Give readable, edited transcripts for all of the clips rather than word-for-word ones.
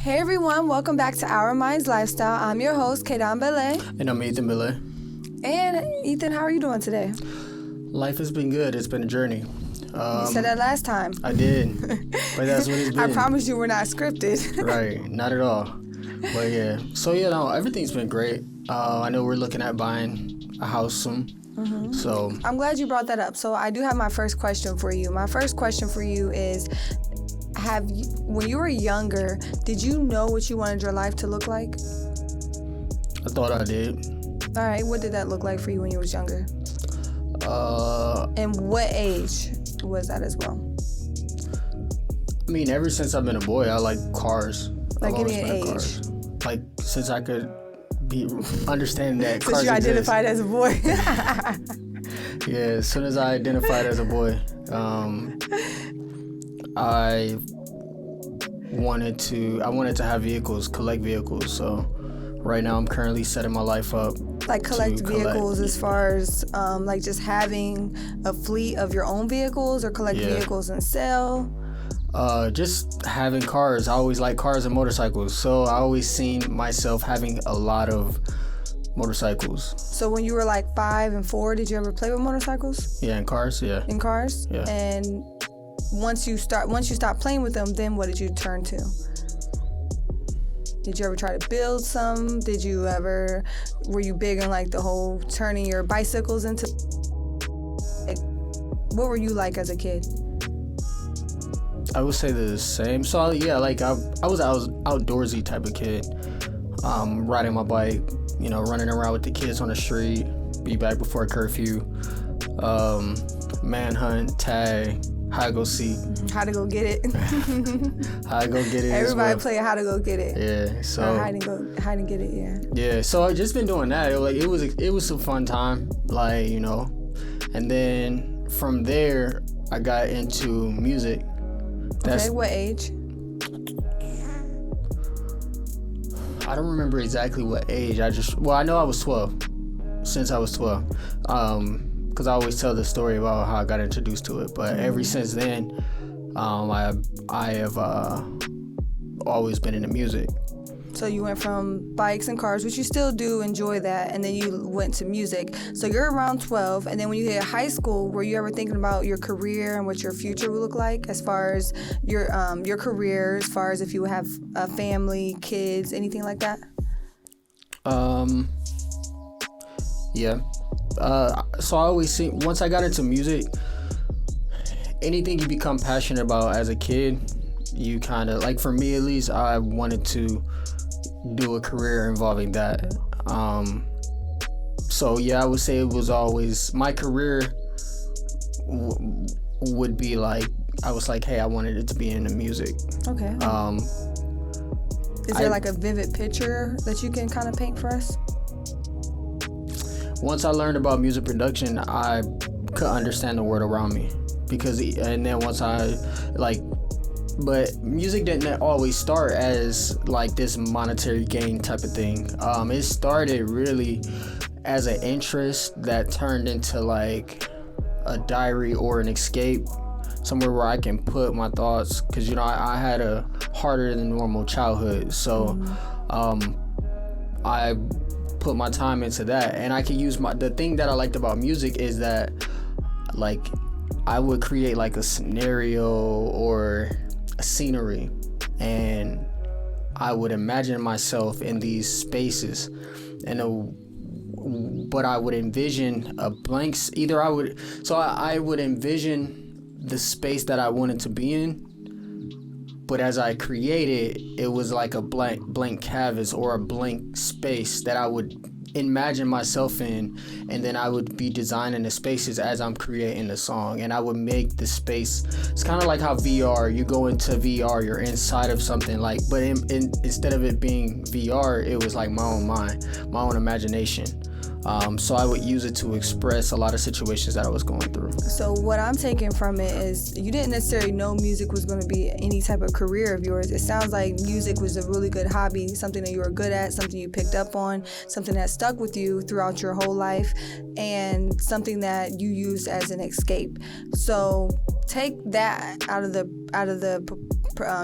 Hey everyone, welcome back to Our Minds Lifestyle. I'm your host, Kaydan Belay. And I'm Ethan Belay. And Ethan, how are you doing today? Life has been good. It's been a journey. You said that last time. I did. But that's what it's been. I promise you we're not scripted. Right. Not at all. But yeah. So, everything's been great. I know we're looking at buying a house soon. Mm-hmm. So I'm glad you brought that up. So I do have my first question for you. My first question for you is, when you were younger, did you know what you wanted your life to look like? I thought I did. All right. What did that look like for you when you was younger? And what age was that as well? I mean, ever since I've been a boy, I like cars. Like, give me an age. Cars. Like, since I could understand that cars Since you identified as a boy. Yeah, as soon as I identified as a boy, I wanted to have vehicles, collect vehicles. So right now I'm currently setting my life up. Like collect vehicles as far as like just having a fleet of your own vehicles, or collect vehicles and sell? Just having cars. I always like cars and motorcycles. So I always seen myself having a lot of motorcycles. So when you were like 5 and 4, did you ever play with motorcycles? Yeah, in cars, yeah. In cars? Yeah. And once you stopped playing with them, then what did you turn to? Did you ever try to build some? Were you big on like the whole turning your bicycles into, like, what were you like as a kid? I would say the same. So yeah, like I was outdoorsy type of kid. Riding my bike, running around with the kids on the street, be back before curfew, manhunt, tag, hide go seek. How to go get it. Hide go get it. Everybody play how to go get it. Yeah. So hide and get it. Yeah. Yeah. So I just been doing that. It was a fun time, and then from there I got into music. Okay. What age? I don't remember exactly what age. I know I was 12. Since I was 12. Because I always tell the story about how I got introduced to it. But ever since then, I have always been into music. So you went from bikes and cars, which you still do enjoy that, and then you went to music. So you're around 12, and then when you hit high school, were you ever thinking about your career and what your future would look like, as far as your career, as far as if you would have a family, kids, anything like that? Yeah. So I always see, once I got into music, anything you become passionate about as a kid, you kind of, like for me at least, I wanted to do a career involving that. So yeah, I would say it was always, my career would be like, I was like, hey, I wanted it to be in the music. Okay. Is there like a vivid picture that you can kind of paint for us? Once I learned about music production, I could understand the world around me, and then once but music didn't always start as like this monetary gain type of thing. It started really as an interest that turned into like a diary or an escape, somewhere where I can put my thoughts, because I had a harder than normal childhood, so I put my time into that, and I can use the thing that I liked about music is that like I would create like a scenario or a scenery, and I would imagine myself in these spaces, but I would envision a blank. I would envision the space that I wanted to be in, but as I created, it was like a blank canvas or a blank space that I would imagine myself in, and then I would be designing the spaces as I'm creating the song, and I would make the space. It's kind of like how VR, you go into VR, you're inside of something, like, but instead of it being VR, it was like my own mind, my own imagination. So I would use it to express a lot of situations that I was going through. So what I'm taking from it is you didn't necessarily know music was going to be any type of career of yours. It sounds like music was a really good hobby, something that you were good at, something you picked up on, something that stuck with you throughout your whole life, and something that you used as an escape. So take that out of the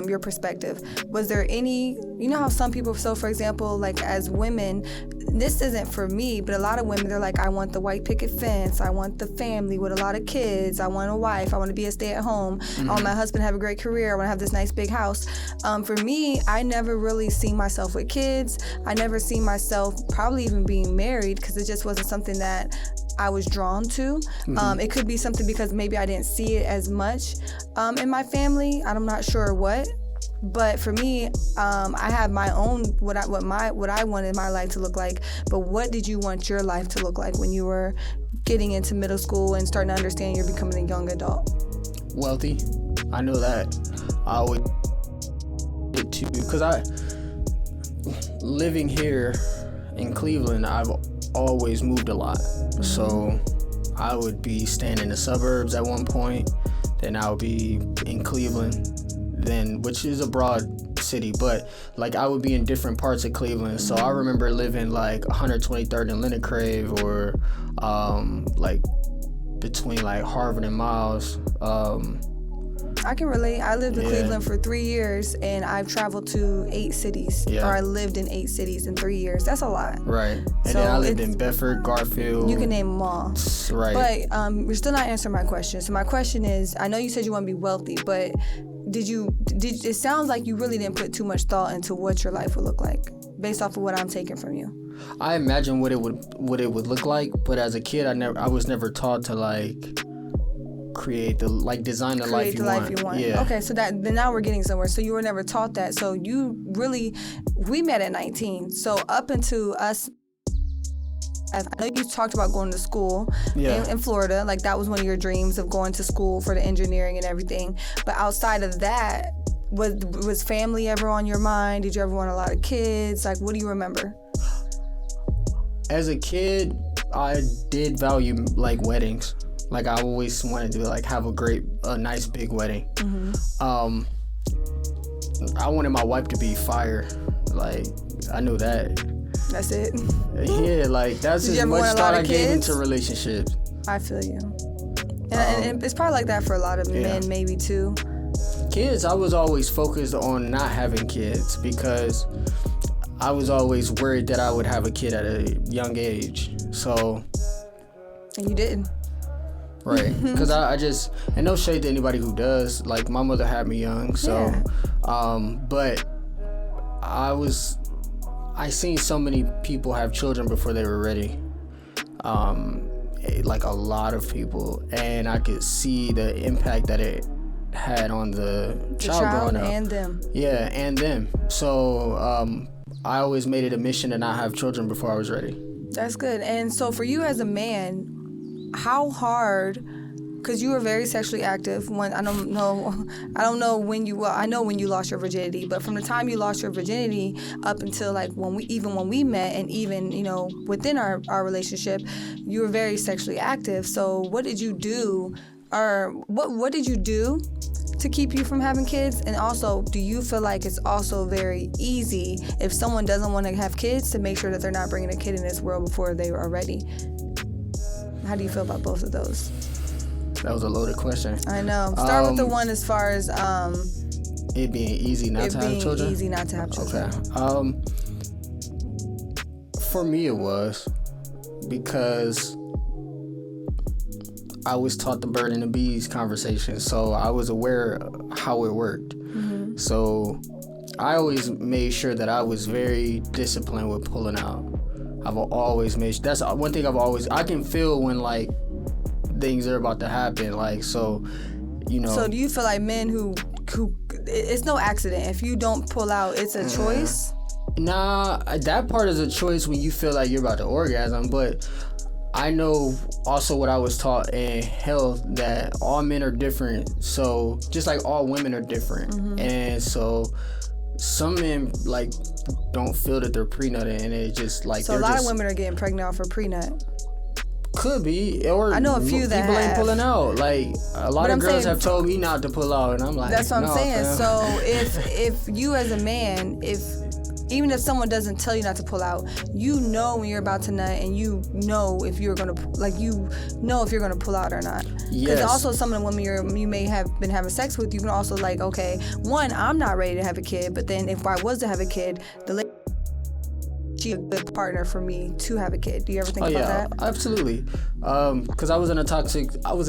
your perspective, was there any, you know how some people, so for example, like as women, this isn't for me, but a lot of women, they're like, I want the white picket fence, I want the family with a lot of kids, I want a wife, I want to be a stay-at-home, I want my husband to have a great career, I want to have this nice big house. For me, I never really seen myself with kids. I never seen myself probably even being married, because it just wasn't something that I was drawn to. It could be something because maybe I didn't see it as much in my family. I'm not sure what. But for me, I have my own what I wanted my life to look like. But what did you want your life to look like when you were getting into middle school and starting to understand you're becoming a young adult? Wealthy. I know that. I always did too, because living here in Cleveland, I've always moved a lot. So I would be staying in the suburbs at one point, then I would be in Cleveland, then, which is a broad city, but like I would be in different parts of Cleveland. So I remember living like 123rd and Leonard Crave, or like between like Harvard and Miles. I can relate. I lived in Cleveland for 3 years, and I've traveled to 8 cities, or I lived in 8 cities in 3 years. That's a lot. Right. And so then I lived in Bedford, Garfield. You can name them all. Right. But you're still not answering my question. So my question is, I know you said you want to be wealthy, but it sounds like you really didn't put too much thought into what your life would look like, based off of what I'm taking from you. I imagine what it would look like, but as a kid, I was never taught to like design the life you want. Yeah. Okay, so then now we're getting somewhere. So you were never taught that. So we met at 19. So up into us, I know you talked about going to school in Florida. Like that was one of your dreams, of going to school for the engineering and everything. But outside of that, was family ever on your mind? Did you ever want a lot of kids? Like, what do you remember? As a kid, I did value like weddings. Like I always wanted to like have a nice big wedding. I wanted my wife to be fire. Like I knew that. That's it. Yeah, like that's as much thought I gave into relationships. I feel you. And it's probably like that for a lot of men, maybe too. Kids, I was always focused on not having kids because I was always worried that I would have a kid at a young age. So. And you didn't. Right, because I just, and no shade to anybody who does, like my mother had me young, so, but I seen so many people have children before they were ready, like a lot of people, and I could see the impact that it had on the child growing up. And them. Yeah, and them. So I always made it a mission to not have children before I was ready. That's good. And so for you as a man, how hard, because you were very sexually active when, I don't know when you, well, I know when you lost your virginity, but from the time you lost your virginity up until like when we met, and even, you know, within our relationship, you were very sexually active. So what did you do, or what did you do to keep you from having kids? And also, do you feel like it's also very easy if someone doesn't want to have kids to make sure that they're not bringing a kid in this world before they are ready? How do you feel about both of those? That was a loaded question. I know. Start with the one as far as it being easy not to have children. Easy not to have children. Okay. For me, it was because I was taught the bird and the bees conversation, so I was aware of how it worked. Mm-hmm. So I always made sure that I was very disciplined with pulling out. I've always made, that's one thing I can feel when like things are about to happen, like, so, you know. So do you feel like men who it's no accident if you don't pull out, it's a choice? Nah, that part is a choice when you feel like you're about to orgasm, but I know also what I was taught in health, that all men are different, so just like all women are different. Mm-hmm. And so some men like don't feel that they're prenutted, and it just like, so a lot of women are getting pregnant off of prenut. Could be, or I know a few that people have. Ain't pulling out. Like a lot of girls have told me not to pull out, and I'm like, that's what I'm saying. Fam. So if you as a man, if even if someone doesn't tell you not to pull out, you know when you're about to nut, and you know if you're gonna if you're gonna pull out or not. Because Yes. also some of the women you may have been having sex with, you can also like, okay, one, I'm not ready to have a kid, but then if I was to have a kid, the lady, she's a good partner for me to have a kid. Do you ever think about that? Absolutely. Because I was in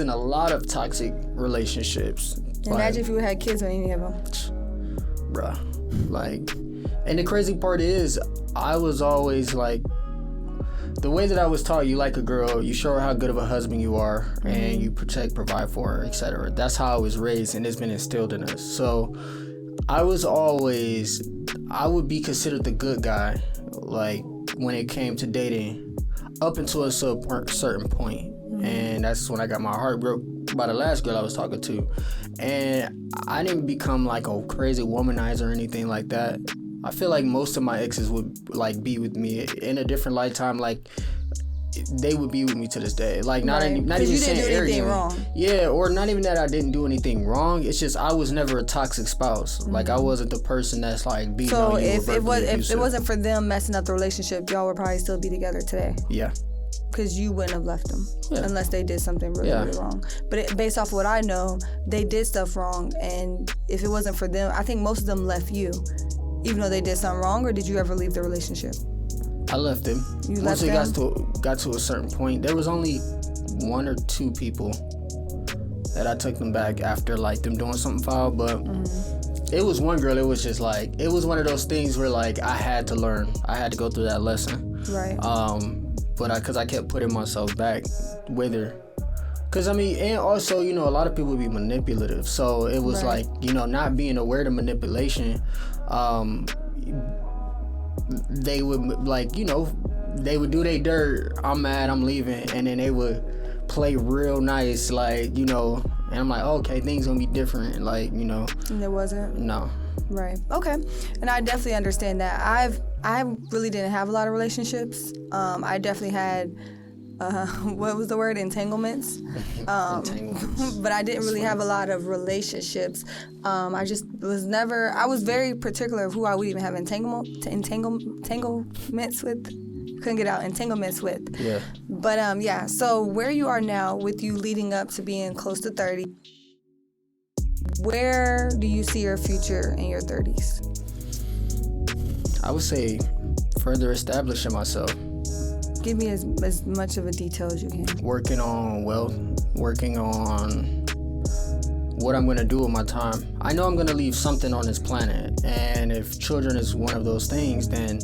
a lot of toxic relationships. Imagine if you had kids with any of them. Bruh, like, and the crazy part is, I was always like, the way that I was taught, you like a girl, you show her how good of a husband you are, and you protect, provide for her, etc. That's how I was raised, and it's been instilled in us. So I would be considered the good guy, like, when it came to dating, up until a certain point. And that's when I got my heart broke by the last girl I was talking to. And I didn't become like a crazy womanizer or anything like that. I feel like most of my exes would like be with me in a different lifetime, like they would be with me to this day. Like not even you saying didn't do anything wrong. Yeah, or not even that I didn't do anything wrong. It's just I was never a toxic spouse. Like I wasn't the person that's like beating on you. So if it wasn't for them messing up the relationship, y'all would probably still be together today. Yeah. Because you wouldn't have left them unless they did something really wrong. But based off what I know, they did stuff wrong, and if it wasn't for them, I think most of them left you, even though they did something wrong. Or did you ever leave the relationship? I left them. Once it got to a certain point, there was only one or two people that I took them back after like them doing something foul, but it was one girl. It was just like, it was one of those things where like I had to learn. I had to go through that lesson. Right. But because I kept putting myself back with her. Because, I mean, and also, you know, a lot of people be manipulative. So it was like, you know, not being aware of manipulation, they would, like, you know, they would do their dirt. I'm mad, I'm leaving. And then they would play real nice, like, you know, and I'm like, okay, things gonna be different. Like, you know. And it wasn't? No. Right. Okay. And I definitely understand that. I really didn't have a lot of relationships. I definitely had what was the word? Entanglements. But I didn't really have a lot of relationships. I just was never. I was very particular of who I would even have entanglements with. Couldn't get out entanglements with. Yeah. But yeah. So where you are now, with you leading up to being close to 30. Where do you see your future in your 30s? I would say further establishing myself. Give me as much of a detail as you can. Working on wealth, working on what I'm going to do with my time. I know I'm going to leave something on this planet, and if children is one of those things, then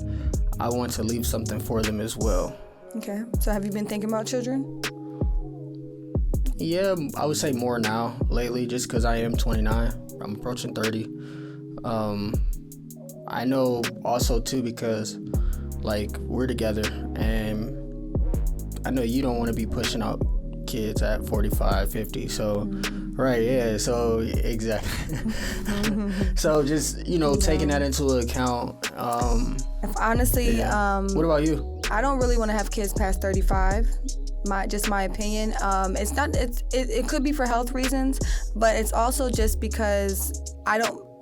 I want to leave something for them as well. Okay. So have you been thinking about children? Yeah, I would say more now lately, just because I am 29. I'm approaching 30. I know also too because like we're together, and I know you don't want to be pushing out kids at 45, 50. So right, yeah. So exactly. So just taking that into account. Honestly, what about you? I don't really want to have kids past 35. My opinion. It's not. It could be for health reasons, but it's also just because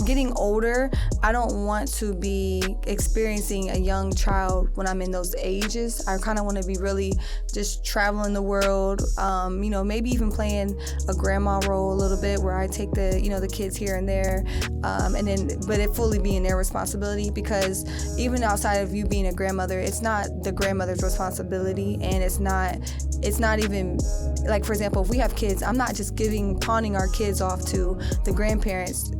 getting older, I don't want to be experiencing a young child when I'm in those ages. I kind of want to be really just traveling the world, maybe even playing a grandma role a little bit where I take the kids here and there, but it fully being their responsibility, because even outside of you being a grandmother, it's not the grandmother's responsibility, and it's not even, like, for example, if we have kids, I'm not just pawning our kids off to the grandparents.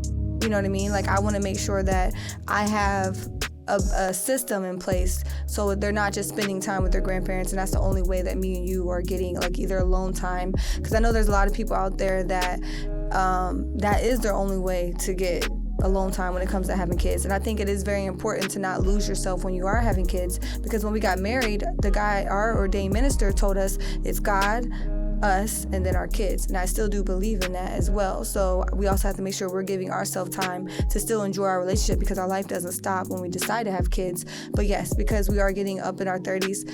You know what I mean? Like, I want to make sure that I have a system in place so they're not just spending time with their grandparents, and that's the only way that me and you are getting like either alone time. Because I know there's a lot of people out there that that is their only way to get alone time when it comes to having kids. And I think it is very important to not lose yourself when you are having kids, because when we got married, the guy, our ordained minister, told us it's God, us, and then our kids. And I still do believe in that as well. So we also have to make sure we're giving ourselves time to still enjoy our relationship, because our life doesn't stop when we decide to have kids. But yes, because we are getting up in our 30s,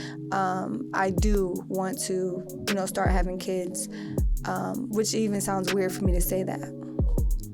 I do want to start having kids, which even sounds weird for me to say that.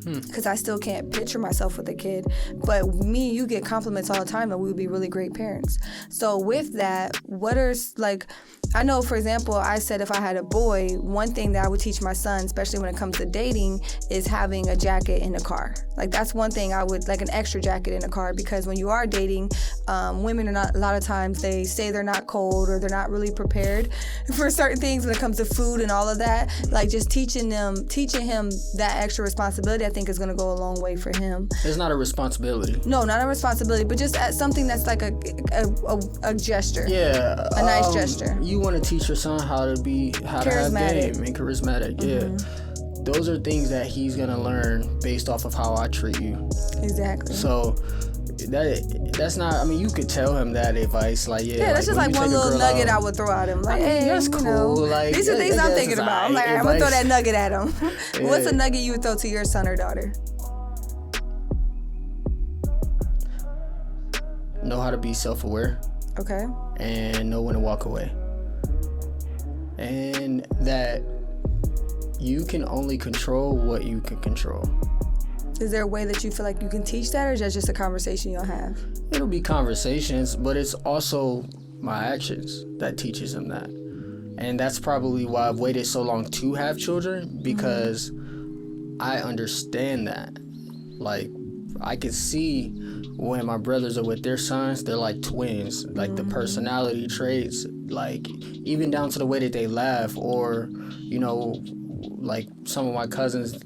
because I still can't picture myself with a kid. But me, you get compliments all the time that we would be really great parents. So with that, what are, like, I know, for example, I said if I had a boy, one thing that I would teach my son, especially when it comes to dating, is having a jacket in the car. Like, that's one thing I would, like an extra jacket in the car, because when you are dating, women are not, a lot of times they say they're not cold or they're not really prepared for certain things when it comes to food and all of that. Like, just teaching him that extra responsibility, I think, is going to go a long way for him. It's not a responsibility. No, not a resposibility, but just something that's like a gesture. Yeah. A nice gesture. You want to teach your son how to have game and charismatic. Yeah. Those are things that he's going to learn based off of how I treat you. Exactly. So that's not, I mean, you could tell him that advice, like, yeah, that's just like one little nugget I would throw at him. Like, hey, that's cool. Like, these are things I'm thinking about. I'm like, I'm going to throw that nugget at him. Yeah. What's a nugget you would throw to your son or daughter? Know how to be self-aware. Okay. And know when to walk away. And that you can only control what you can control. Is there a way that you feel like you can teach that, or is that just a conversation you'll have? It'll be conversations, but it's also my actions that teaches him that. And that's probably why I've waited so long to have children, because I understand that. Like, I can see when my brothers are with their sons, they're like twins. Like, the personality traits, like, even down to the way that they laugh, or, you know, like some of my cousins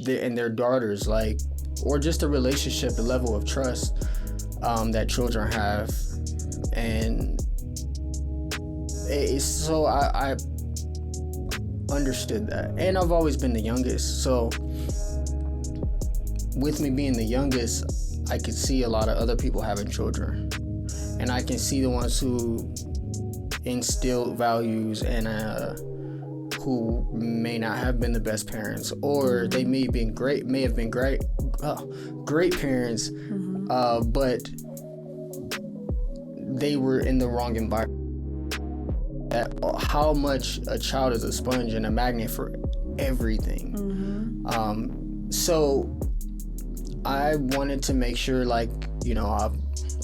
and their daughters, like, or just the relationship, the level of trust that children have. And it's so I understood that. And I've always been the youngest, so with me being the youngest, I could see a lot of other people having children, and I can see the ones who instilled values and who may not have been the best parents, or they may have been great parents, but they were in the wrong environment. How much a child is a sponge and a magnet for everything. So I wanted to make sure, like, you know,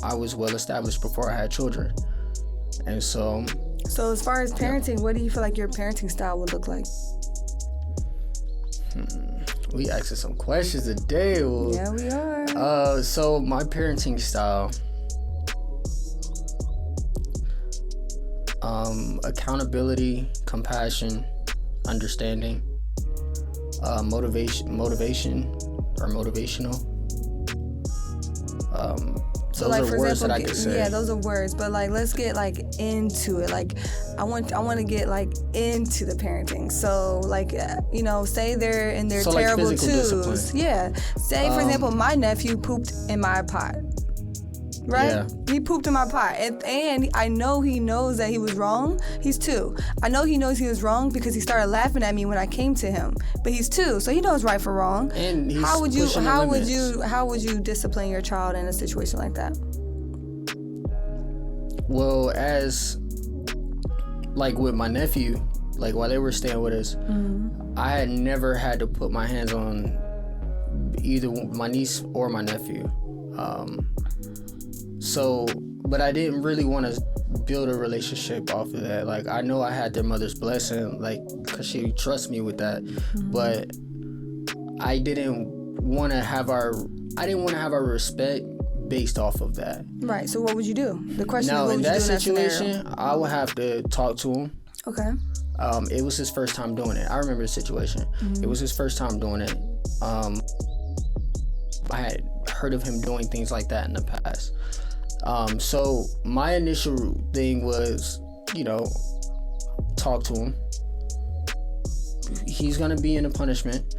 I was well established before I had children. And so as far as parenting, what do you feel like your parenting style would look like? We asking some questions today. Yeah, we are. So my parenting style, accountability, compassion, understanding, motivation or motivational. So, those like, are for words example, that I could say. Yeah, those are words. But, like, let's get, like, into it. Like, I want to get, like, into the parenting. So, like, you know, say they're in their terrible like twos. discipline. Yeah. Say, for example, my nephew pooped in my pot. Right? Yeah. He pooped in my pot. And I know he knows that he was wrong. He's 2. I know he knows he was wrong because he started laughing at me when I came to him. But he's 2, so he knows right from wrong. And he's how would you discipline your child in a situation like that? Well, as like with my nephew, like while they were staying with us, I had never had to put my hands on either my niece or my nephew. So, but I didn't really want to build a relationship off of that. Like, I know I had their mother's blessing, like, because she trusts me with that. But I didn't want to have our respect based off of that. Right. So what would you do? The question now, is, what in would that you do in situation, that scenario? I would have to talk to him. Okay. It was his first time doing it. I remember the situation. It was his first time doing it. I had heard of him doing things like that in the past. So my initial thing was, you know, talk to him. He's gonna be in a punishment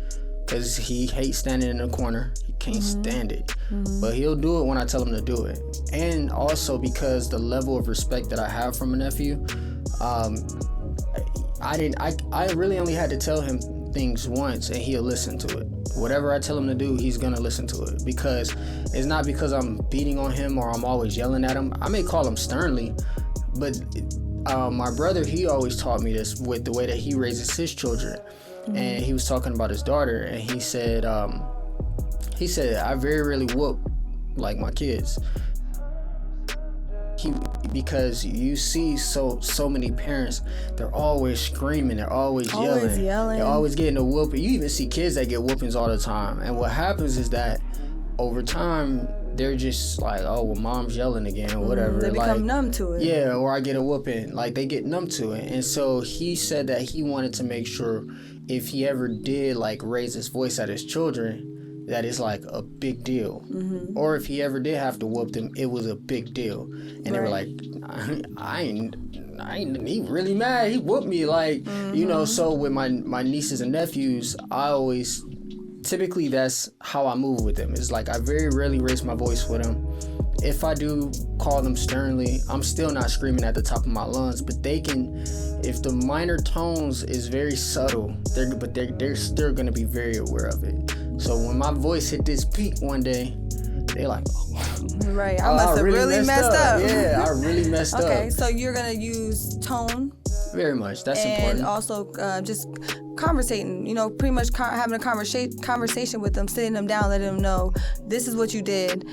because he hates standing in a corner. He can't stand it. But he'll do it when I tell him to do it. And also because the level of respect that I have from a nephew, I really only had to tell him things once and he'll listen to it. Whatever I tell him to do, he's gonna listen to it, because it's not because I'm beating on him or I'm always yelling at him. I may call him sternly, but my brother, he always taught me this with the way that he raises his children. And he was talking about his daughter, and he said, He said, I very rarely whoop like my kids. Because you see so many parents, they're always screaming, they're always yelling, they're always getting a whooping. You even see kids that get whoopings all the time, and what happens is that over time they're just like, oh well, mom's yelling again or whatever. They become numb to it. Yeah, or I get a whooping, like they get numb to it. And so he said that he wanted to make sure if he ever did like raise his voice at his children, that is like a big deal. Or if he ever did have to whoop them, it was a big deal. And they were like, I ain't he really mad, he whooped me, like, you know. So with my nieces and nephews, I always, typically that's how I move with them. It's like I very rarely raise my voice with them. If I do call them sternly, I'm still not screaming at the top of my lungs, but they can, if the minor tones is very subtle, they're still going to be very aware of it. So when my voice hit this peak one day, they're like, right, I must have really messed up. Yeah, I really messed up. Okay, so you're going to use tone. Very much, that's important. And important. also just conversating, pretty much having a conversation with them, sitting them down, letting them know this is what you did.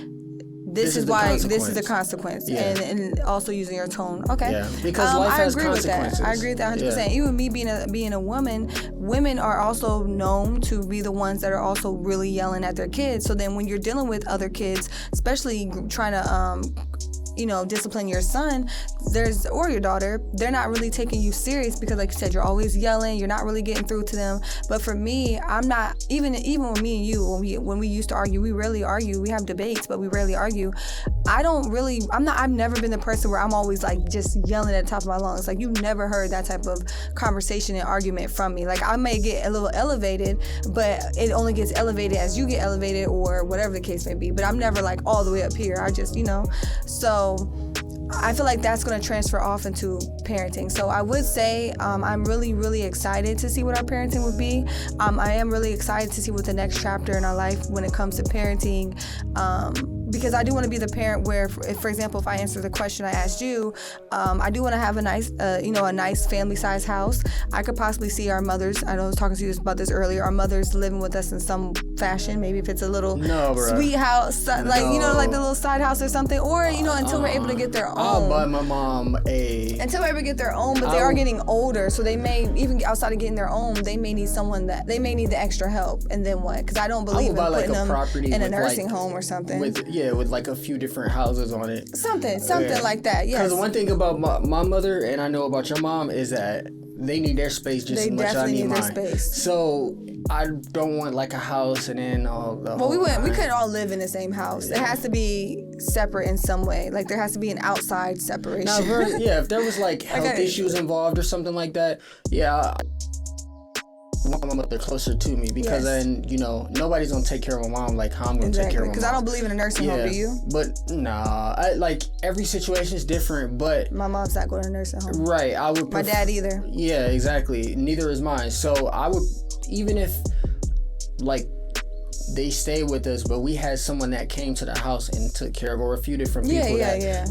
This is why this is the consequence, and also using your tone. Okay, yeah, because life has consequences. I agree with that 100%. Even me being a woman, women are also known to be the ones that are also really yelling at their kids. So then when you're dealing with other kids, especially trying to discipline your son, or your daughter, they're not really taking you serious because, like you said, you're always yelling, you're not really getting through to them. But for me, I'm not, even with me and you, when we used to argue, we rarely argue. We have debates, but we rarely argue. I've never been the person where I'm always like just yelling at the top of my lungs. Like, you've never heard that type of conversation and argument from me. Like, I may get a little elevated, but it only gets elevated as you get elevated or whatever the case may be. But I'm never like all the way up here. I just, so I feel like that's going to transfer off into parenting. So I would say I'm really, really excited to see what our parenting would be. I am really excited to see what the next chapter in our life when it comes to parenting, because I do want to be the parent where, for example, if I answer the question I asked you, I do want to have a nice, a nice family-sized house. I could possibly see our mothers, I know I was talking to you about this earlier, our mothers living with us in some fashion. Maybe if it's a little sweet house, like the little side house or something, or until we're able to get their own. I'll buy my mom until we're able to get their own, but they are getting older, so they may, even outside of getting their own, they may need they may need the extra help. And then what? Because I don't believe in putting them in a nursing home or something. With like a few different houses on it. Something like that, yes. Because one thing about my mother, and I know about your mom, is that they need their space just as much as I need mine. Space. So I don't want like a house and then we couldn't all live in the same house. It has to be separate in some way. Like, there has to be an outside separation. If there was like health issues involved or something like that, I want my mother closer to me, because then nobody's gonna take care of my mom like how I'm gonna take care of my mom. Because I don't believe in a nursing home. Do you? But nah, like every situation is different. But my mom's not going to a nursing home. Right, I would. My dad either. Yeah, exactly. Neither is mine. So I would, even if like they stay with us, but we had someone that came to the house and took care of, or a few different people.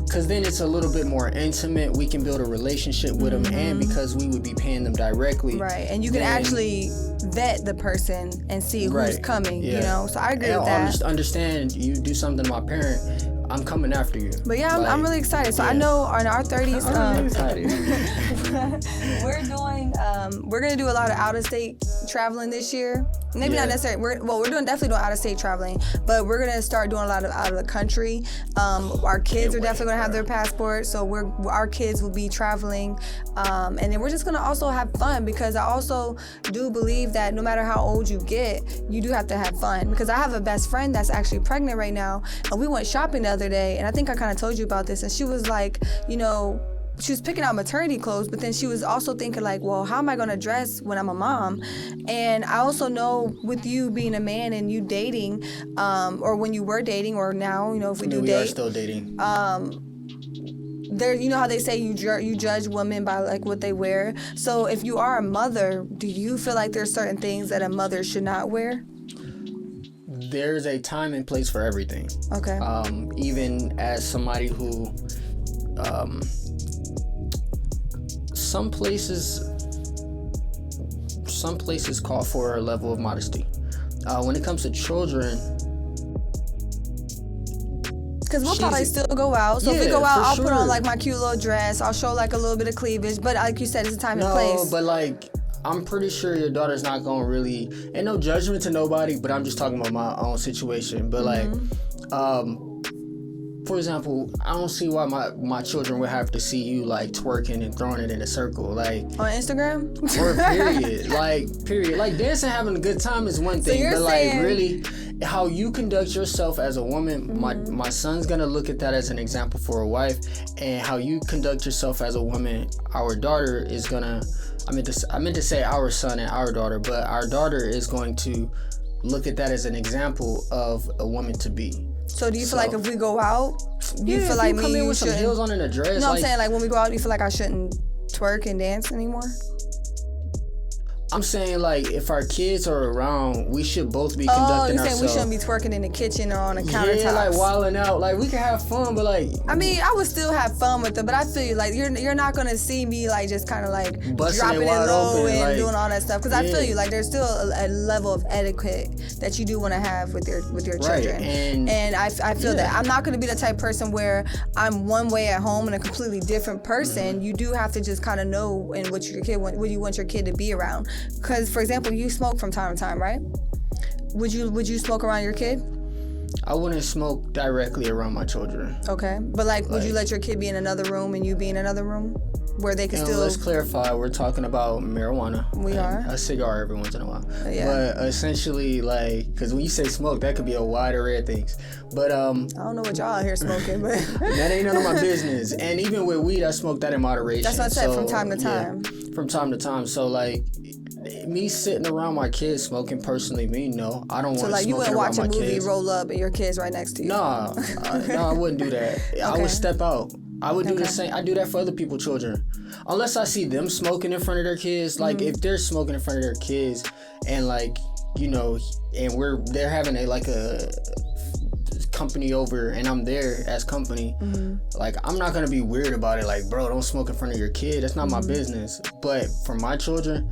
Because then it's a little bit more intimate. We can build a relationship with them, and because we would be paying them directly. Right, and you can actually vet the person and see who's coming. So I agree with that. Understand, you do something to my parent, I'm coming after you. But I'm really excited. So I know in our 30s, I'm really excited. we're gonna do a lot of out of state traveling this year. Maybe not necessarily. We're definitely doing out of state traveling, but we're gonna start doing a lot of out of the country. Our kids are definitely gonna have their passports, so our kids will be traveling, and then we're just gonna also have fun, because I also do believe that no matter how old you get, you do have to have fun. Because I have a best friend that's actually pregnant right now, and we went shopping the other day, and I think I kind of told you about this, and she was like, she was picking out maternity clothes, but then she was also thinking like, well, how am I going to dress when I'm a mom? And I also know with you being a man and you dating, or when you were dating, or now, if we do date. We are still dating. There, how they say you judge women by like what they wear. So if you are a mother, do you feel like there's certain things that a mother should not wear? There's a time and place for everything. Okay. Even as somebody who, some places call for a level of modesty. When it comes to children, Because we'll probably still go out. So if we go out, I'll put on like my cute little dress. I'll show like a little bit of cleavage. But like you said, it's a time and place. No, but like, I'm pretty sure your daughter's not going to really... Ain't no judgment to nobody, but I'm just talking about my own situation. But like, for example, I don't see why my children would have to see you like twerking and throwing it in a circle, like on Instagram. Or period. Like dancing, having a good time is one thing, but like really, how you conduct yourself as a woman, my son's gonna look at that as an example for a wife, and how you conduct yourself as a woman, our daughter is gonna. I meant to say our son and our daughter, but our daughter is going to look at that as an example of a woman to be. So do you feel like if we go out, you feel like come in with some heels on and a dress? No, I'm saying like when we go out, you feel like I shouldn't twerk and dance anymore? I'm saying like if our kids are around, we should both be conducting ourselves. Oh, you saying we shouldn't be twerking in the kitchen or on the countertops? Yeah, like wilding out. Like we can have fun, but like... I mean, I would still have fun with them, but I feel you like you're not gonna see me like just kind of like dropping it low and like, doing all that stuff. Because I feel you like there's still a level of etiquette that you do want to have with your children. And I feel that I'm not gonna be the type of person where I'm one way at home and a completely different person. You do have to just kind of know and what you want your kid to be around. Because, for example, you smoke from time to time, right? Would you smoke around your kid? I wouldn't smoke directly around my children. Okay. But, like, would you let your kid be in another room and you be in another room? Where they can still... Let's clarify, we're talking about marijuana. We are. A cigar every once in a while. Yeah. But essentially, like, because when you say smoke, that could be a wide array of things. But, I don't know what y'all out here smoking, but... That ain't none of my business. And even with weed, I smoke that in moderation. That's what I said, from time to time. Yeah, from time to time. So, like... Me sitting around my kids smoking, personally, no. I don't want to smoke around my kids. So, like, you wouldn't watch a movie, roll up, and your kids right next to you? Nah, I wouldn't do that. Okay. I would step out. I would do the same. I do that for other people's children. Unless I see them smoking in front of their kids. Like, if they're smoking in front of their kids, and, like, you know, and they're having a company over, and I'm there as company, like, I'm not going to be weird about it. Like, bro, don't smoke in front of your kid. That's not my business. But for my children...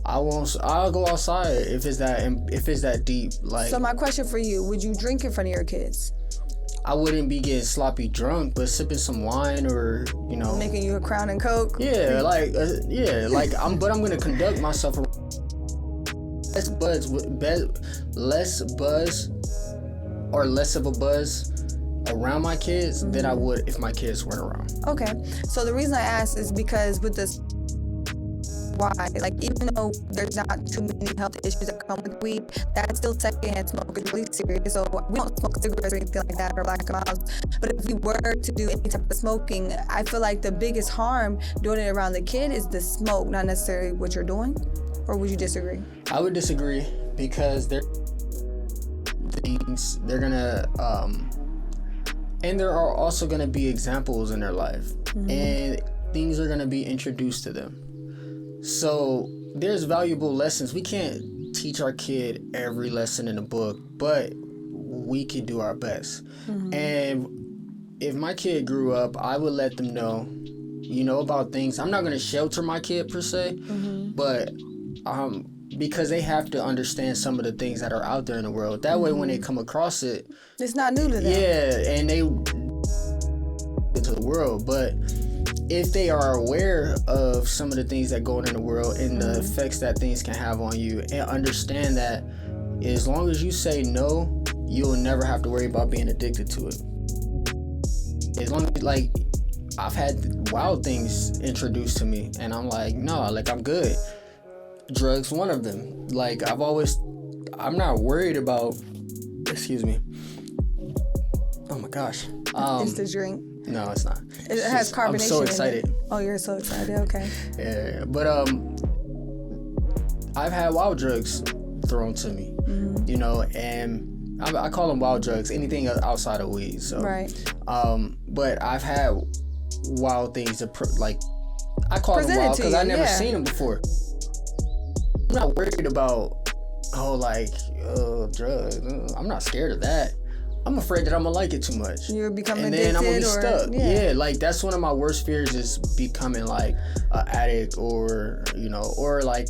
I'll go outside if it's that deep. Like, so my question for you: would you drink in front of your kids? I wouldn't be getting sloppy drunk, but sipping some wine or making you a Crown and Coke. Yeah, I'm gonna conduct myself less of a buzz around my kids than I would if my kids weren't around. Okay, so the reason I asked is because with this. Why? Like, even though there's not too many health issues that come with weed, that's still secondhand smoke. It's really serious. So we don't smoke cigarettes or anything like that or black mouths. But if we were to do any type of smoking, I feel like the biggest harm doing it around the kid is the smoke, not necessarily what you're doing. Or would you disagree? I would disagree because they're gonna and there are also gonna be examples in their life, and things are gonna be introduced to them. So there's valuable lessons. We can't teach our kid every lesson in the book, but we can do our best. And if my kid grew up, I would let them know, about things. I'm not going to shelter my kid per se, but because they have to understand some of the things that are out there in the world. That way, when they come across it, it's not new to them. Yeah, and they into the world, but if they are aware of some of the things that go on in the world and the effects that things can have on you, and understand that as long as you say no, you'll never have to worry about being addicted to it. As long as, like, I've had wild things introduced to me and I'm like, no, like, I'm good. Drugs, one of them. Like, I'm not worried about, excuse me. Oh my gosh. It's the drink. No, it's not. It has carbonation. I'm so excited. Oh, you're so excited. Okay. Yeah, but I've had wild drugs thrown to me, and I call them wild drugs. Anything outside of weed. So. Right. But I've had wild things I call them wild because I never seen them before. I'm not worried about drugs. I'm not scared of that. I'm afraid that I'm gonna like it too much. You're becoming addicted, and then I'm gonna be stuck. Yeah, like that's one of my worst fears is becoming like an addict or like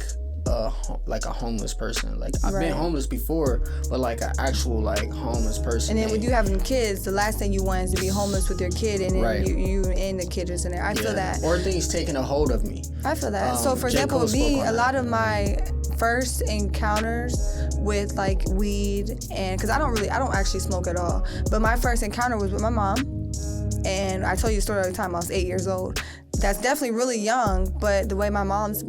like a homeless person. Like I've been homeless before, but like an actual like homeless person. And then with you having kids, the last thing you want is to be homeless with your kid, and then you and the kid is in there. I feel that. Or things taking a hold of me. I feel that. So for example, with me, a lot of my first encounters with like weed, and because I don't actually smoke at all, but my first encounter was with my mom. And I tell you a story all the time. I was 8 years old. That's definitely really young, but the way my mom's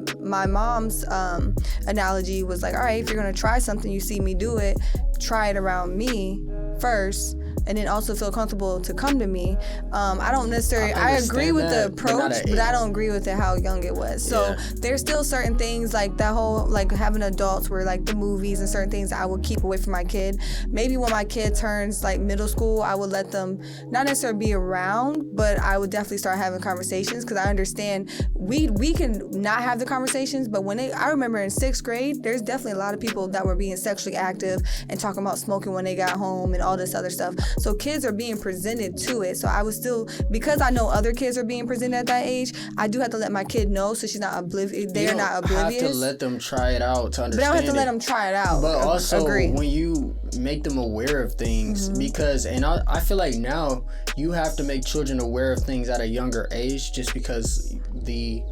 analogy was like, all right, if you're gonna try something, you see me do it, try it around me first, and then also feel comfortable to come to me. I don't necessarily, I agree with the approach, but I don't agree with how young it was. So there's still certain things like that whole, like having adults where like the movies and certain things I would keep away from my kid. Maybe when my kid turns like middle school, I would let them not necessarily be around, but I would definitely start having conversations, because I understand we can not have the conversations, but I remember in 6th grade, there's definitely a lot of people that were being sexually active and talking about smoking when they got home and all this other stuff. So kids are being presented to it. So I was still, because I know other kids are being presented at that age, I do have to let my kid know so she's not oblivious. They're not oblivious. You have to let them try it out to understand. But I don't have to let them try it out. But also, when you make them aware of things, because, and I feel like now you have to make children aware of things at a younger age, just because the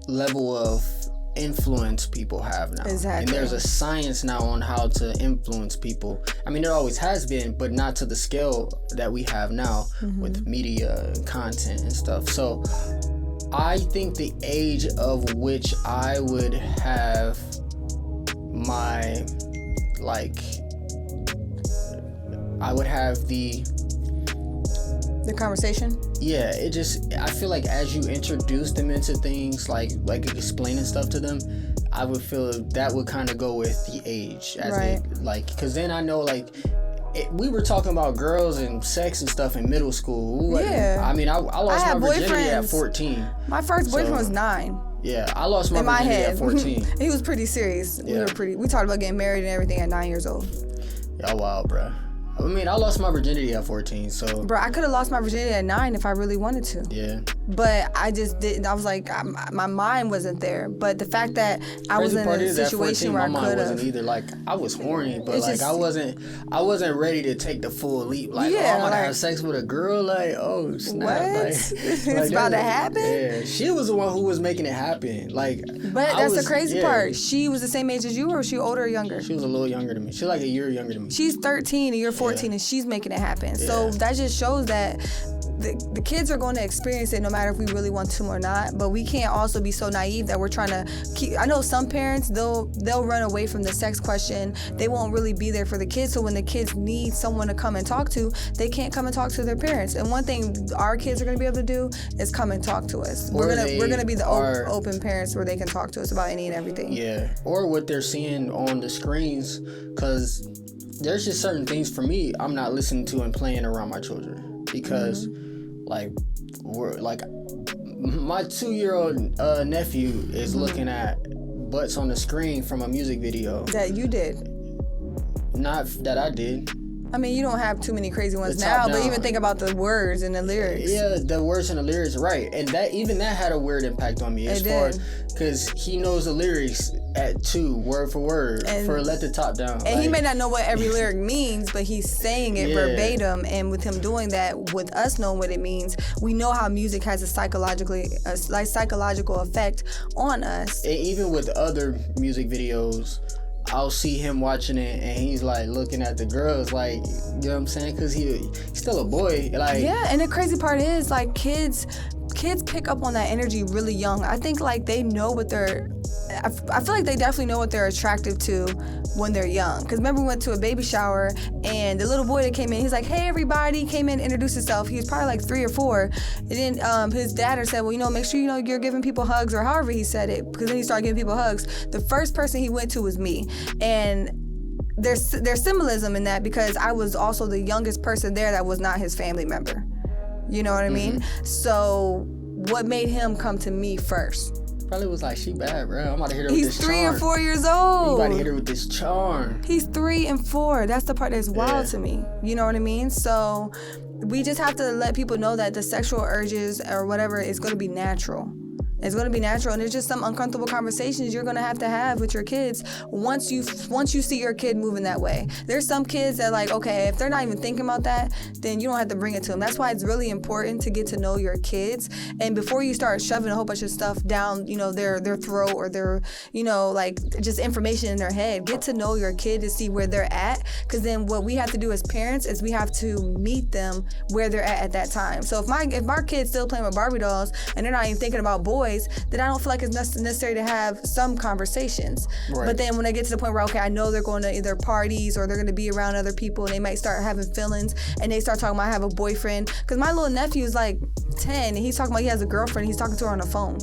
level of influence people have now. Exactly. And there's a science now on how to influence people. I mean, there always has been, but not to the scale that we have now with media and content and stuff. So I think the age of which I would have my, like, I would have the conversation. Yeah, I feel like as you introduce them into things, like explaining stuff to them, I would feel that would kind of go with the age, because then I know, like, we were talking about girls and sex and stuff in middle school. I mean, I lost my virginity at 14. My first boyfriend was 9. Yeah, I lost my virginity at 14. He was pretty serious. Yeah. We talked about getting married and everything at 9 years old. Yeah, wow, bro. I mean, I lost my virginity at 14, so... Bro, I could have lost my virginity at 9 if I really wanted to. Yeah. But I just didn't. I was like, my mind wasn't there. But the fact that I was in a situation where I could have... My mind wasn't either. Like, I was horny, but like, I wasn't ready to take the full leap. Like, I'm going to have sex with a girl? Like, oh, snap. What? Like, it's about to happen? Yeah. She was the one who was making it happen. Like... But that's the crazy part. She was the same age as you, or was she older or younger? She was a little younger than me. She was like a year younger than me. She's 13 and you're 14 and she's making it happen. Yeah. So that just shows that the kids are going to experience it no matter if we really want to or not. But we can't also be so naive that we're trying to keep... I know some parents, they'll run away from the sex question. They won't really be there for the kids. So when the kids need someone to come and talk to, they can't come and talk to their parents. And one thing our kids are going to be able to do is come and talk to us. We're gonna be the open parents where they can talk to us about any and everything. Yeah, or what they're seeing on the screens, because there's just certain things for me I'm not listening to and playing around my children, because like my 2-year-old nephew is looking at butts on the screen from a music video that you did. Not that I did. I mean, you don't have too many crazy ones now, but even think about the words and the lyrics. Yeah, the words and the lyrics, right. And that had a weird impact on me, as far as, because he knows the lyrics at 2, word for word, for Let the Top Down. And he may not know what every lyric means, but he's saying it verbatim. And with him doing that, with us knowing what it means, we know how music has a psychological effect on us. And even with other music videos, I'll see him watching it and he's like looking at the girls, like, you know what I'm saying? Because he's still a boy. Like, yeah, and the crazy part is, like, kids pick up on that energy really young. I think, like, they know what they're... I feel like they definitely know what they're attractive to when they're young. Because remember, we went to a baby shower and the little boy that came in, he's like, hey, everybody, came in, introduced himself. He was probably like 3 or 4. And then his dad said, well, make sure, you're giving people hugs, or however he said it. Because then he started giving people hugs. The first person he went to was me. And there's symbolism in that, because I was also the youngest person there that was not his family member. You know what I mean? So what made him come to me first? Probably was like, she bad, bro. I'm about to hit her with this charm. He's 3 or 4 years old. You about to hit her with this charm. He's 3 and 4. That's the part that's wild to me. You know what I mean? So we just have to let people know that the sexual urges or whatever is going to be natural. It's going to be natural, and there's just some uncomfortable conversations you're going to have with your kids once you see your kid moving that way. There's some kids that like, okay, if they're not even thinking about that, then you don't have to bring it to them. That's why it's really important to get to know your kids, and before you start shoving a whole bunch of stuff down, their throat or their, like just information in their head, get to know your kid to see where they're at, because then what we have to do as parents is we have to meet them where they're at that time. So if our kid's still playing with Barbie dolls and they're not even thinking about boys, then I don't feel like it's necessary to have some conversations. Right. But then when they get to the point where, okay, I know they're going to either parties or they're going to be around other people, and they might start having feelings, and they start talking about I have a boyfriend. Because my little nephew is like 10, and he's talking about he has a girlfriend. He's talking to her on the phone.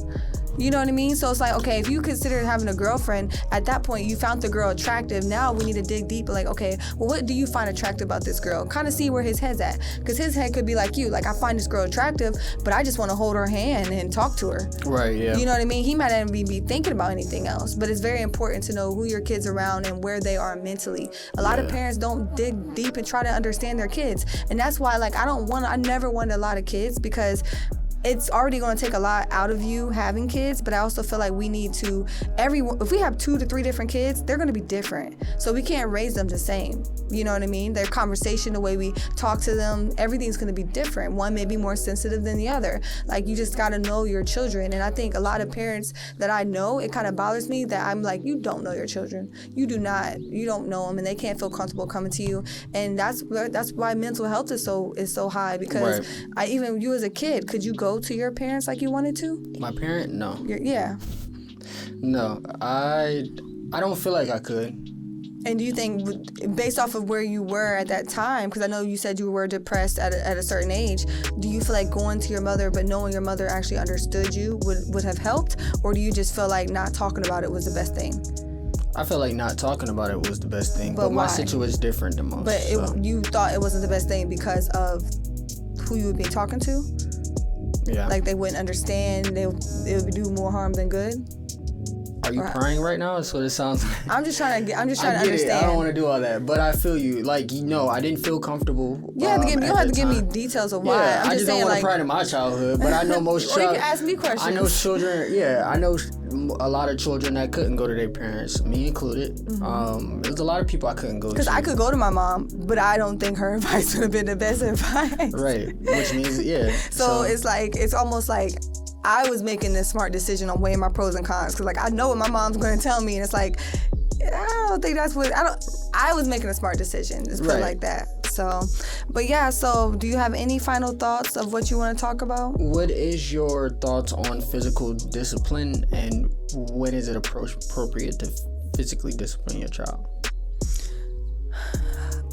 You know what I mean? So it's like, okay, if you consider having a girlfriend, at that point you found the girl attractive. Now we need to dig deep. Like, okay, well, what do you find attractive about this girl? Kind of see where his head's at. Because his head could be like you. Like, I find this girl attractive, but I just want to hold her hand and talk to her. Right, yeah. You know what I mean? He might not even be thinking about anything else. But it's very important to know who your kid's around and where they are mentally. A lot of parents don't dig deep and try to understand their kids. And that's why, like, I never wanted a lot of kids, because it's already going to take a lot out of you having kids, but I also feel like we need to, if we have 2 to 3 different kids, they're going to be different. So we can't raise them the same. You know what I mean? Their conversation, the way we talk to them, everything's going to be different. One may be more sensitive than the other. Like, you just got to know your children. And I think a lot of parents that I know, it kind of bothers me that I'm like, you don't know your children. You don't know them, and they can't feel comfortable coming to you. And that's why mental health is so high, because even you as a kid, could you go to your parents like you wanted to? My parent? No. Yeah. No, I don't feel like I could. And do you think, based off of where you were at that time, because I know you said you were depressed at a certain age, do you feel like going to your mother, but knowing your mother actually understood you would have helped? Or do you just feel like not talking about it was the best thing? I feel like not talking about it was the best thing. But my why? situation is different than most. But you thought it wasn't the best thing because of who you would be talking to? Yeah. Like, they wouldn't understand, they would do more harm than good? Are you crying right now? That's what it sounds like. I'm just trying to understand. I don't want to do all that, but I feel you. Like, I didn't feel comfortable. You don't have to give me details of why. Yeah, I'm I just don't want to pry to my childhood, but I know most or you can ask me questions. I know children. Yeah, I know a lot of children that couldn't go to their parents, me included. Mm-hmm. There's a lot of people I couldn't go to. Because I could go to my mom, but I don't think her advice would have been the best advice. Right, which means So it's almost like I was making this smart decision on weighing my pros and cons, because like I know what my mom's going to tell me, and it's like I don't think that's what I was making a smart decision. Just put it like that. So, but yeah. So, do you have any final thoughts of what you want to talk about? What is your thoughts on physical discipline, and when is it appropriate to physically discipline your child?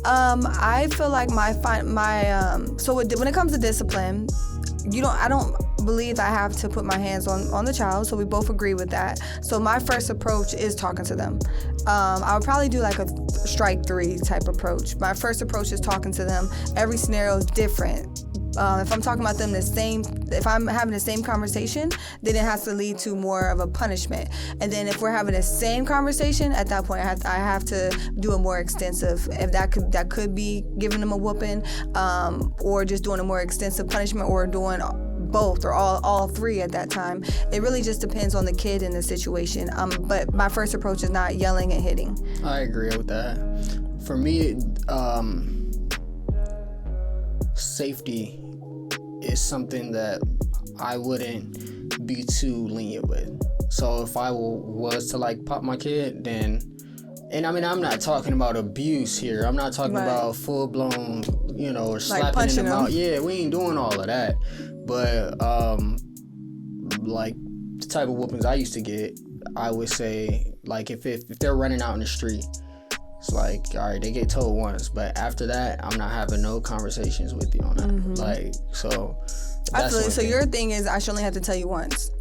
I feel like so when it comes to discipline, I don't believe I have to put my hands on the child, so we both agree with that. So my first approach is talking to them. I would probably do like a strike 3 type approach. My first approach is talking to them. Every scenario is different. If I'm talking about them if I'm having the same conversation, then it has to lead to more of a punishment. And then if we're having the same conversation, at that point I have to do a more extensive. If that could be giving them a whooping, or just doing a more extensive punishment, or doing both or all 3 at that time. It really just depends on the kid and the situation. But my first approach is not yelling and hitting. I agree with that. For me, safety is something that I wouldn't be too lenient with. So if I was to like pop my kid, then, and I mean, I'm not talking about abuse here. I'm not talking about full blown, or slapping in the mouth. Yeah, we ain't doing all of that. But like the type of whoopings I used to get, I would say, like if they're running out in the street, it's like, all right, they get told once, but after that, I'm not having no conversations with you on that. Mm-hmm. Like, so. I feel so. Your thing is, I should only have to tell you once.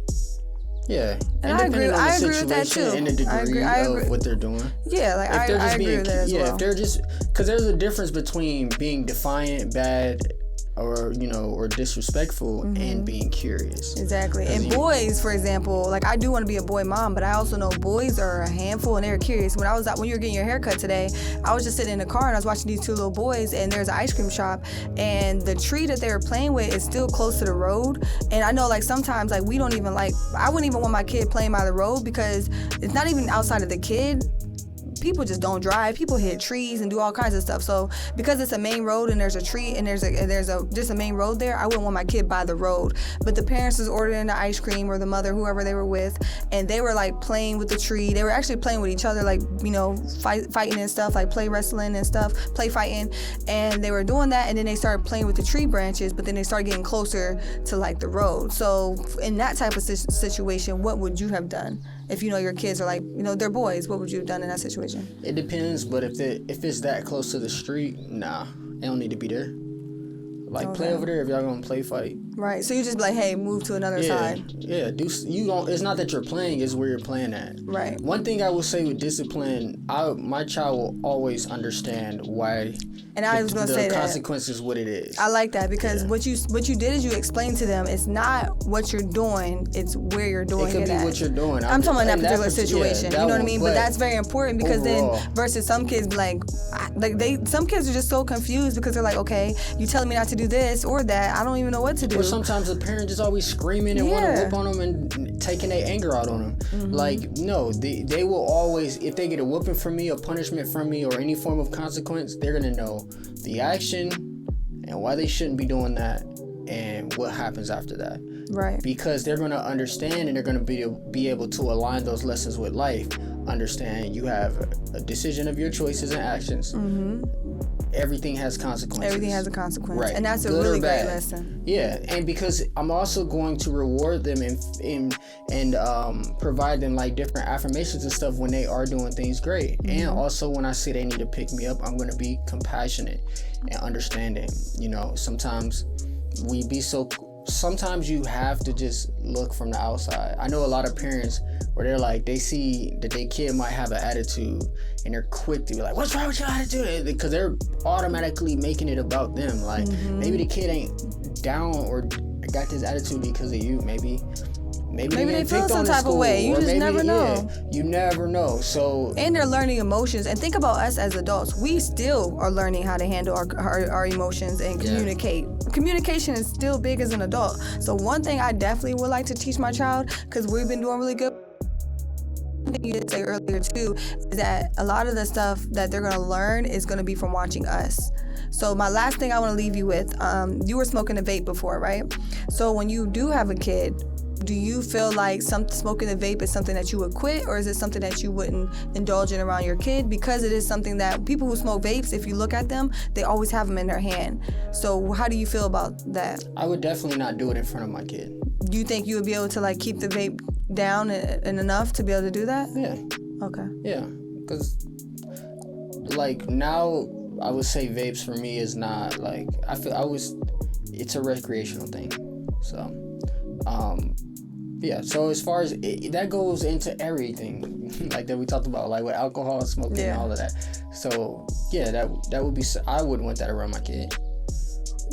Yeah, and I agree with that too. And the degree of what they're doing. Yeah, like I agree with that as well. If they're just, because there's a difference between being defiant, bad, or disrespectful and being curious. Exactly. And boys, for example, like I do want to be a boy mom, but I also know boys are a handful and they're curious. When you were getting your haircut today, I was just sitting in the car and I was watching these two little boys, and there's an ice cream shop, and the tree that they were playing with is still close to the road. And I know like sometimes like we don't even like, I wouldn't even want my kid playing by the road because it's not even outside of the kid. People just don't drive. People hit trees and do all kinds of stuff. So because it's a main road and there's a tree and there's just a main road there, I wouldn't want my kid by the road. But the parents was ordering the ice cream, or the mother, whoever they were with, and they were like playing with the tree. They were actually playing with each other, like fighting and stuff, like play wrestling and stuff, play fighting. And they were doing that, and then they started playing with the tree branches. But then they started getting closer to like the road. So in that type of situation, what would you have done? If your kids are like, they're boys, what would you have done in that situation? It depends, but if it's that close to the street, nah, they don't need to be there. Like, play over there if y'all gonna play fight. Right. So you just be like, hey, move to another side. Yeah. It's not that you're playing; it's where you're playing at. Right. One thing I will say with discipline, my child will always understand why. And I was gonna say the that consequences, what it is. I like that because what you did is you explained to them it's not what you're doing, it's where you're doing it. It could be what you're doing. I'm talking about that particular situation. You know what I mean? But that's very important because overall, then versus some kids some kids are just so confused because they're like, okay, you telling me not to do this or that, I don't even know what to do. Or sometimes the parent is always screaming and want to whoop on them and taking their anger out on them. Mm-hmm. Like, no, they will always, if they get a whooping from me, a punishment from me, or any form of consequence, they're gonna know the action and why they shouldn't be doing that and what happens after that. Right. Because they're going to understand and they're going to be able to align those lessons with life. Understand you have a decision of your choices and actions. Mm-hmm. Everything has consequences. Everything has a consequence. Right. And that's a Good really or great bad. lesson. Yeah. And because I'm also going to reward them and provide them like different affirmations and stuff when they are doing things great. Mm-hmm. And also when I say they need to pick me up, I'm going to be compassionate and understanding. Sometimes sometimes you have to just look from the outside. I know a lot of parents where they're like, they see that their kid might have an attitude and they're quick to be like, what's wrong with your attitude? Because they're automatically making it about them. Like, maybe the kid ain't down or got this attitude because of you. Maybe they feel some type of way. You just never know. You never know. So, and they're learning emotions. And think about us as adults. We still are learning how to handle our emotions and communicate. Communication is still big as an adult. So one thing I definitely would like to teach my child, because we've been doing really good. You did say earlier too, is that a lot of the stuff that they're going to learn is going to be from watching us. So my last thing I want to leave you with, you were smoking a vape before, right? So when you do have a kid, do you feel like smoking a vape is something that you would quit, or is it something that you wouldn't indulge in around your kid? Because it is something that people who smoke vapes, if you look at them, they always have them in their hand. So how do you feel about that? I would definitely not do it in front of my kid. Do you think you would be able to like keep the vape down and enough to be able to do that? Yeah. Okay. Yeah, because like now I would say vapes for me is not like, it's a recreational thing. So, yeah, so as far as that goes into everything like that we talked about, like with alcohol, smoking, and all of that. So yeah, that would be, I wouldn't want that around my kid.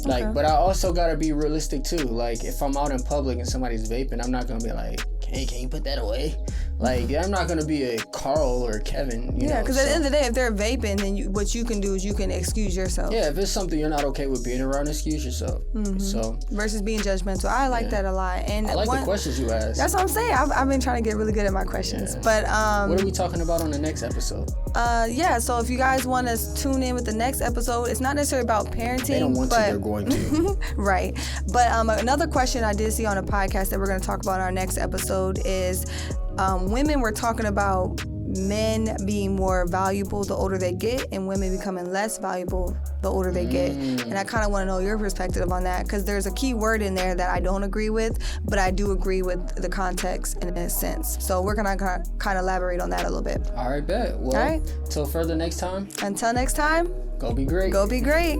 Like, but I also gotta be realistic too. Like, if I'm out in public and somebody's vaping, I'm not gonna be like, hey, can you put that away? Like, I'm not gonna be a Carl or Kevin. Yeah, because at the end of the day, if they're vaping, then what you can do is you can excuse yourself. Yeah, if it's something you're not okay with being around, excuse yourself. Mm-hmm. So versus being judgmental, I like that a lot. And I like the questions you ask. That's what I'm saying. I've been trying to get really good at my questions. But what are we talking about on the next episode? So if you guys want to tune in with the next episode, it's not necessarily about parenting. They don't want to, they're going to. Right. But another question I did see on a podcast that we're going to talk about in our next episode is women were talking about men being more valuable the older they get, and women becoming less valuable the older they get. And I kind of want to know your perspective on that, because there's a key word in there that I don't agree with, but I do agree with the context in a sense. So we're going to kind of elaborate on that a little bit. All right, bet. Well, till further next time. Until next time. Go be great. Go be great.